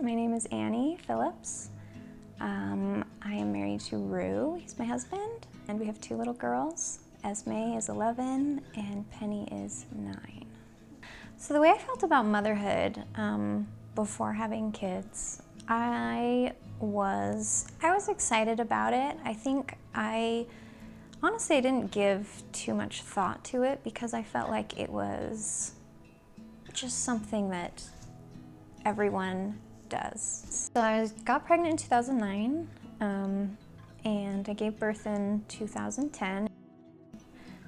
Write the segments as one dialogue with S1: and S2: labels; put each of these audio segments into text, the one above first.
S1: My name is Annie Phillips. I am married to Rue, he's my husband, and we have two little girls. Esme is 11 and Penny is 9. So the way I felt about motherhood before having kids, I was excited about it. I think honestly I didn't give too much thought to it because I felt like it was just something that everyone does. So I got pregnant in 2009 and I gave birth in 2010.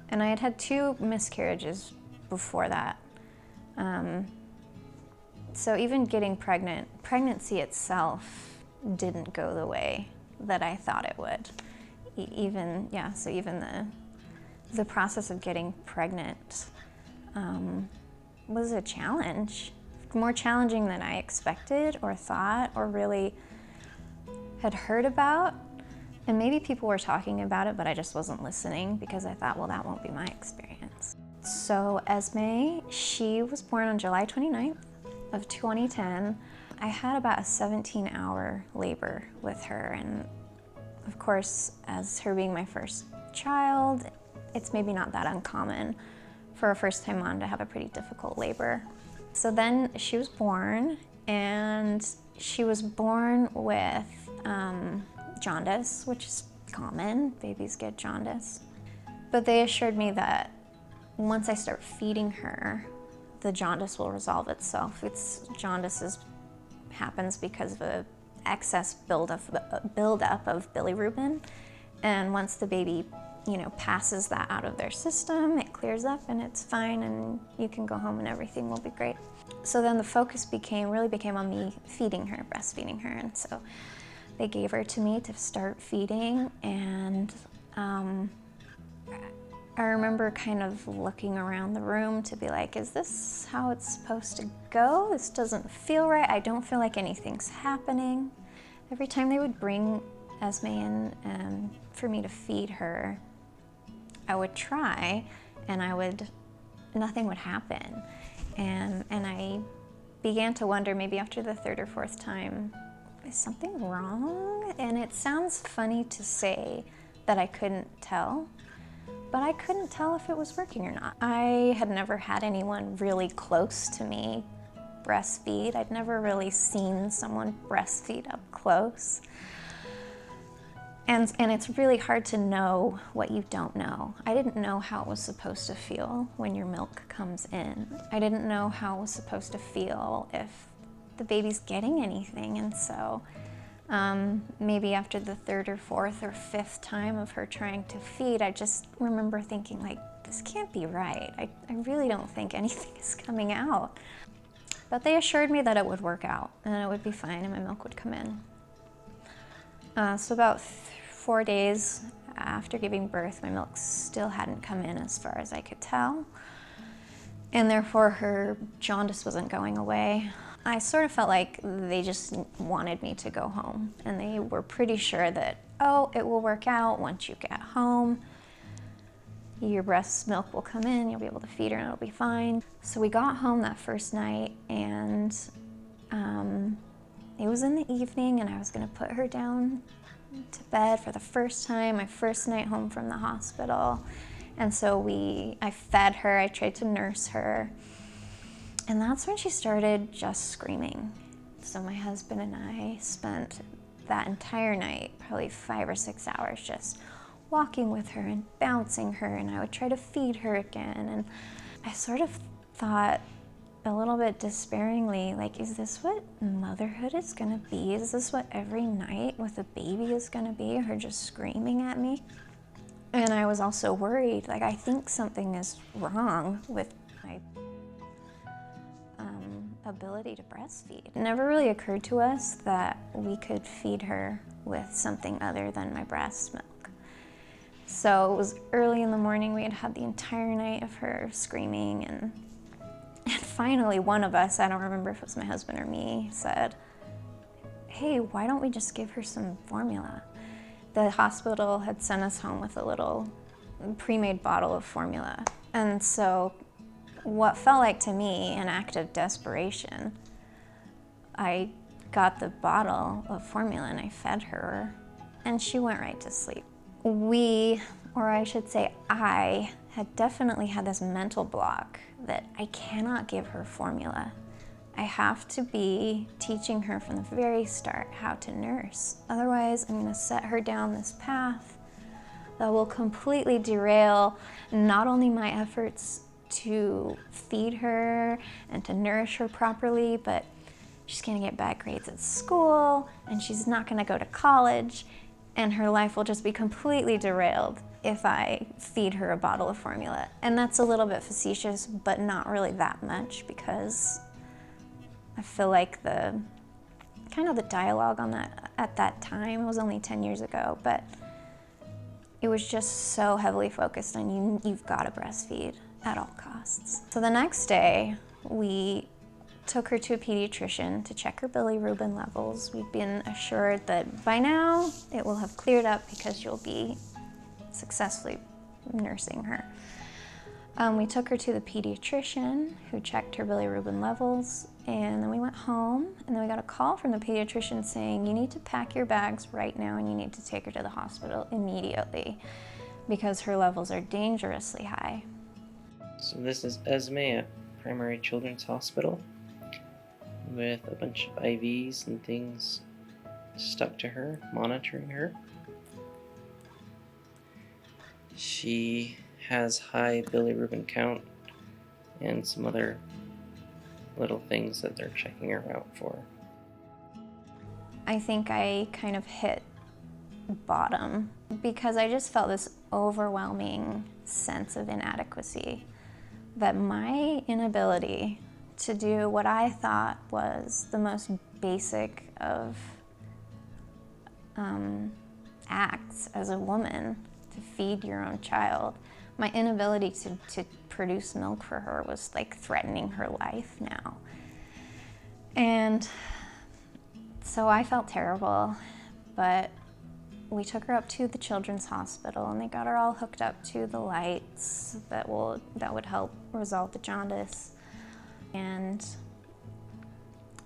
S1: And I had had 2 miscarriages before that. So even getting pregnant, pregnancy itself didn't go the way that I thought it would. So even the process of getting pregnant was a challenge. More challenging than I expected or thought or really had heard about. And maybe people were talking about it, but I just wasn't listening because I thought, well, that won't be my experience. So Esme, she was born on July 29th of 2010. I had about a 17-hour labor with her. And of course, as her being my first child, it's maybe not that uncommon for a first-time mom to have a pretty difficult labor. So then she was born, and she was born with jaundice, which is common. Babies get jaundice. But they assured me that once I start feeding her, the jaundice will resolve itself. Jaundice happens because of an excess buildup of bilirubin, and once the baby passes that out of their system, it clears up and it's fine and you can go home and everything will be great. So then the focus really became on me feeding her, breastfeeding her, and so they gave her to me to start feeding, and I remember kind of looking around the room to be like, is this how it's supposed to go? This doesn't feel right. I don't feel like anything's happening. Every time they would bring Esme in for me to feed her, I would try and nothing would happen. And I began to wonder, maybe after the 3rd or 4th time, is something wrong? And it sounds funny to say that I couldn't tell, but I couldn't tell if it was working or not. I had never had anyone really close to me breastfeed. I'd never really seen someone breastfeed up close. And it's really hard to know what you don't know. I didn't know how it was supposed to feel when your milk comes in. I didn't know how it was supposed to feel if the baby's getting anything. And so maybe after the 3rd or 4th or 5th time of her trying to feed, I just remember thinking, like, this can't be right. I really don't think anything is coming out. But they assured me that it would work out and it would be fine and my milk would come in. So about 4 days after giving birth, my milk still hadn't come in as far as I could tell, and therefore her jaundice wasn't going away. I sort of felt like they just wanted me to go home, and they were pretty sure that, oh, it will work out once you get home. Your breast milk will come in, you'll be able to feed her and it'll be fine. So we got home that first night, and it was in the evening, and I was gonna put her down to bed for the first time, my first night home from the hospital. And so I fed her, I tried to nurse her, and that's when she started just screaming. So my husband and I spent that entire night, probably 5 or 6 hours, just walking with her and bouncing her, and I would try to feed her again. And I sort of thought a little bit despairingly, like, is this what motherhood is gonna be? Is this what every night with a baby is gonna be, her just screaming at me? And I was also worried, like, I think something is wrong with my ability to breastfeed. It never really occurred to us that we could feed her with something other than my breast milk. So it was early in the morning, we had had the entire night of her screaming, and finally one of us, I don't remember if it was my husband or me, said, hey, why don't we just give her some formula? The hospital had sent us home with a little pre-made bottle of formula. And so what felt like to me an act of desperation, I got the bottle of formula and I fed her, and she went right to sleep. Or I should say I, had definitely had this mental block that I cannot give her formula. I have to be teaching her from the very start how to nurse. Otherwise, I'm gonna set her down this path that will completely derail not only my efforts to feed her and to nourish her properly, but she's gonna get bad grades at school, and she's not gonna go to college, and her life will just be completely derailed if I feed her a bottle of formula. And that's a little bit facetious, but not really that much, because I feel like the dialogue on that at that time, it was only 10 years ago, but it was just so heavily focused on you've got to breastfeed at all costs. So the next day, we took her to a pediatrician to check her bilirubin levels. We've been assured that by now it will have cleared up because you'll be successfully nursing her. We took her to the pediatrician who checked her bilirubin levels, and then we went home, and then we got a call from the pediatrician saying, you need to pack your bags right now and you need to take her to the hospital immediately because her levels are dangerously high.
S2: So this is Esme at Primary Children's Hospital with a bunch of IVs and things stuck to her, monitoring her. She has high bilirubin count and some other little things that they're checking her out for.
S1: I think I kind of hit bottom because I just felt this overwhelming sense of inadequacy, that my inability to do what I thought was the most basic of acts as a woman, to feed your own child, my inability to produce milk for her was like threatening her life now. And so I felt terrible, but we took her up to the children's hospital and they got her all hooked up to the lights that would help resolve the jaundice. And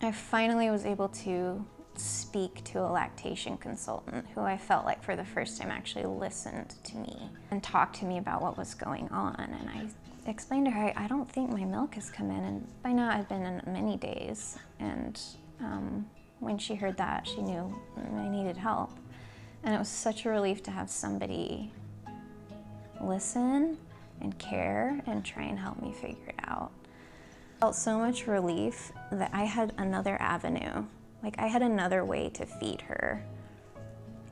S1: I finally was able to speak to a lactation consultant who I felt like for the first time actually listened to me and talked to me about what was going on. And I explained to her, I don't think my milk has come in, and by now I'd been in many days. And when she heard that, she knew I needed help. And it was such a relief to have somebody listen and care and try and help me figure it out. I felt so much relief that I had another avenue. Like I had another way to feed her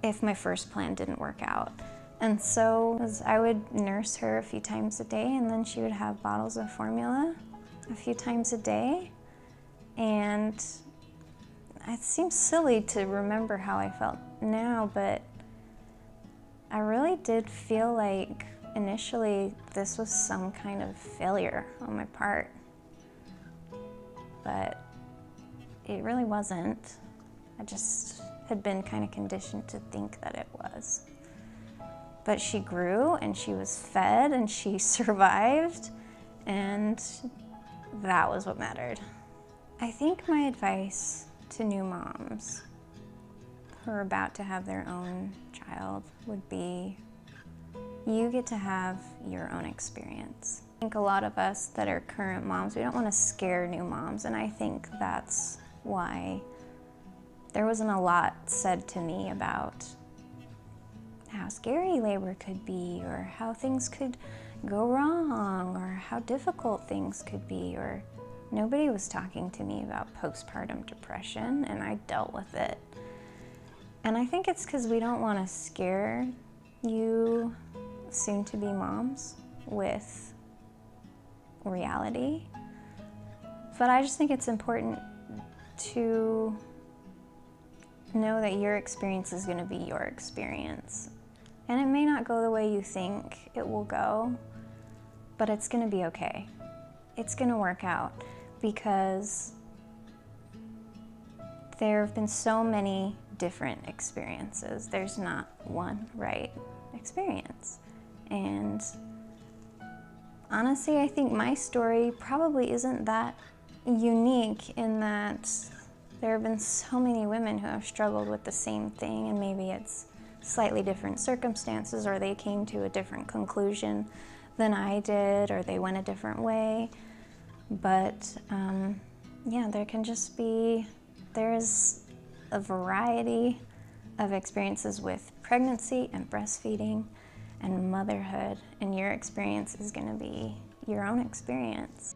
S1: if my first plan didn't work out. And so I would nurse her a few times a day, and then she would have bottles of formula a few times a day. And it seems silly to remember how I felt now, but I really did feel like initially this was some kind of failure on my part. But it really wasn't. I just had been kind of conditioned to think that it was. But she grew and she was fed and she survived, and that was what mattered. I think my advice to new moms who are about to have their own child would be, you get to have your own experience. I think a lot of us that are current moms, we don't want to scare new moms, and I think that's why there wasn't a lot said to me about how scary labor could be, or how things could go wrong, or how difficult things could be, or nobody was talking to me about postpartum depression, and I dealt with it. And I think it's because we don't want to scare you soon-to-be moms with reality. But I just think it's important to know that your experience is going to be your experience. And it may not go the way you think it will go, but it's going to be okay. It's going to work out, because there have been so many different experiences. There's not one right experience. And honestly, I think my story probably isn't that unique, in that there have been so many women who have struggled with the same thing, and maybe it's slightly different circumstances, or they came to a different conclusion than I did, or they went a different way. But yeah, there's a variety of experiences with pregnancy and breastfeeding and motherhood, and your experience is going to be your own experience.